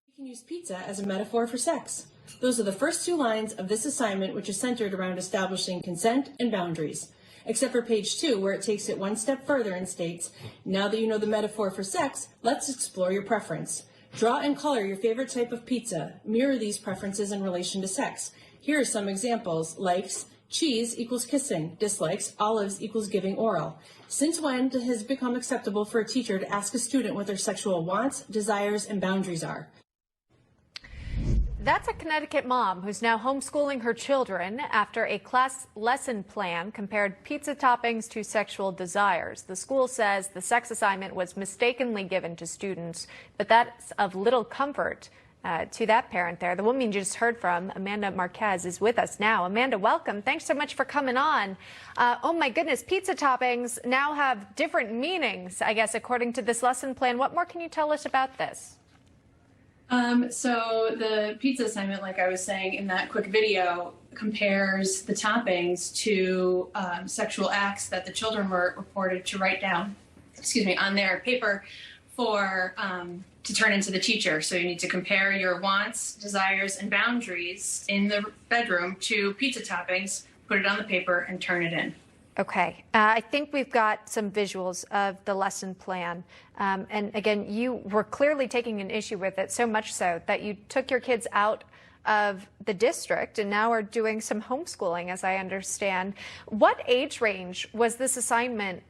You can use pizza as a metaphor for sex. Those are the first two lines of this assignment, which is centered around establishing consent and boundaries. Except for page 2, where it takes it one step further and states, now that you know the metaphor for sex, let's explore your preference. Draw and color your favorite type of pizza. Mirror these preferences in relation to sex. Here are some examples. Likes, cheese equals kissing. Dislikes, olives equals giving oral. Since when has it become acceptable for a teacher to ask a student what their sexual wants, desires, and boundaries are? That's a Connecticut mom who's now homeschooling her children after a class lesson plan compared pizza toppings to sexual desires. The school says the sex assignment was mistakenly given to students, but that's of little comfort to that parent there. The woman you just heard from, Amanda Marquez, is with us now. Amanda, welcome. Thanks so much for coming on. Oh my goodness, pizza toppings now have different meanings, I guess, according to this lesson plan. What more can you tell us about this? So the pizza assignment, like I was saying in that quick video, compares the toppings to sexual acts that the children were reported to write down, on their paper for to turn into the teacher. So you need to compare your wants, desires, and boundaries in the bedroom to pizza toppings, put it on the paper, and turn it in. Okay. I think we've got some visuals of the lesson plan. And again, you were clearly taking an issue with it, so much so that you took your kids out of the district and now are doing some homeschooling, as I understand. What age range was this assignment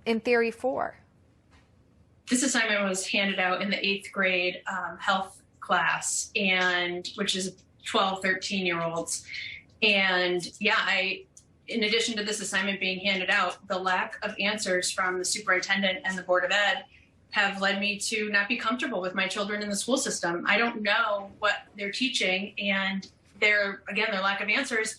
in theory for? This assignment was handed out in the 8th grade health class, and which is 12, 13-year-olds. And yeah, in addition to this assignment being handed out, the lack of answers from the superintendent and the Board of Ed have led me to not be comfortable with my children in the school system. I don't know what they're teaching, and their lack of answers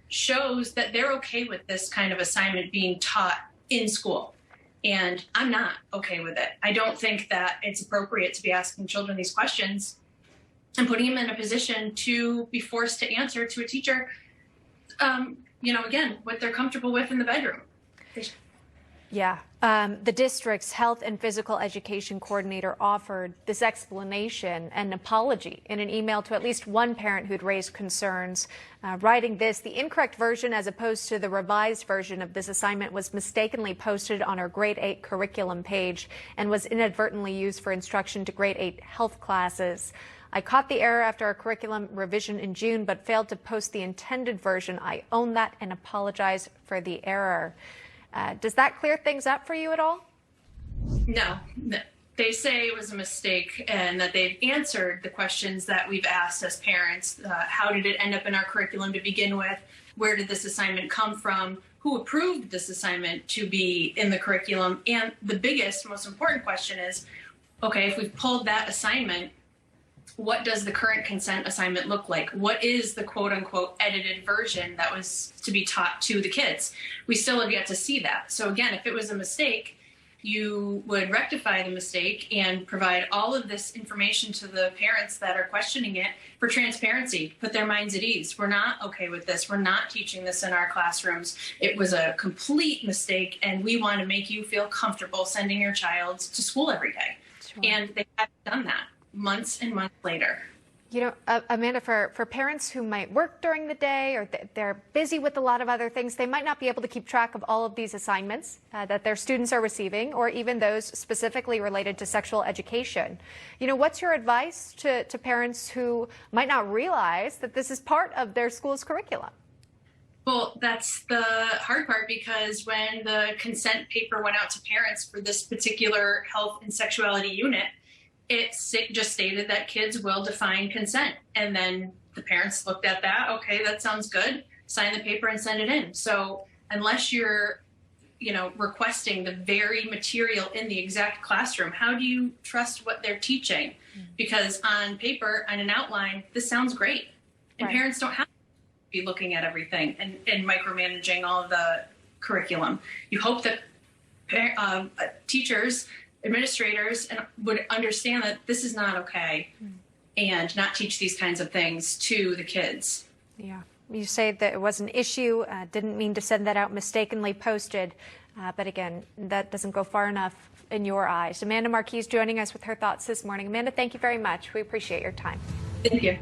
shows that they're okay with this kind of assignment being taught in school. And I'm not okay with it. I don't think that it's appropriate to be asking children these questions and putting them in a position to be forced to answer to a teacher, again, what they're comfortable with in the bedroom. Yeah. The district's health and physical education coordinator offered this explanation and apology in an email to at least one parent who'd raised concerns, writing this: the incorrect version as opposed to the revised version of this assignment was mistakenly posted on our grade 8 curriculum page and was inadvertently used for instruction to grade 8 health classes. I caught the error after our curriculum revision in June, but failed to post the intended version. I own that and apologize for the error. Does that clear things up for you at all? No. They say it was a mistake and that they've answered the questions that we've asked as parents. How did it end up in our curriculum to begin with? Where did this assignment come from? Who approved this assignment to be in the curriculum? And the biggest, most important question is, okay, if we've pulled that assignment, what does the current consent assignment look like? What is the quote unquote edited version that was to be taught to the kids? We still have yet to see that. So again, if it was a mistake, you would rectify the mistake and provide all of this information to the parents that are questioning it for transparency, put their minds at ease. We're not okay with this. We're not teaching this in our classrooms. It was a complete mistake, and we want to make you feel comfortable sending your child to school every day. Sure. And they haven't done that. Months and months later. You know, Amanda, for parents who might work during the day or they're busy with a lot of other things, they might not be able to keep track of all of these assignments that their students are receiving, or even those specifically related to sexual education. You know, what's your advice to parents who might not realize that this is part of their school's curriculum? Well, that's the hard part, because when the consent paper went out to parents for this particular health and sexuality unit, it just stated that kids will define consent. And then the parents looked at that. Okay, that sounds good. Sign the paper and send it in. So unless you're, requesting the very material in the exact classroom, how do you trust what they're teaching? Because on paper, on an outline, this sounds great. And right. Parents don't have to be looking at everything and micromanaging all of the curriculum. You hope that teachers, administrators would understand that this is not okay and not teach these kinds of things to the kids. Yeah. You say that it was an issue, didn't mean to send that out, mistakenly posted. But again, that doesn't go far enough in your eyes. Amanda Marquis joining us with her thoughts this morning. Amanda, thank you very much. We appreciate your time. Thank you.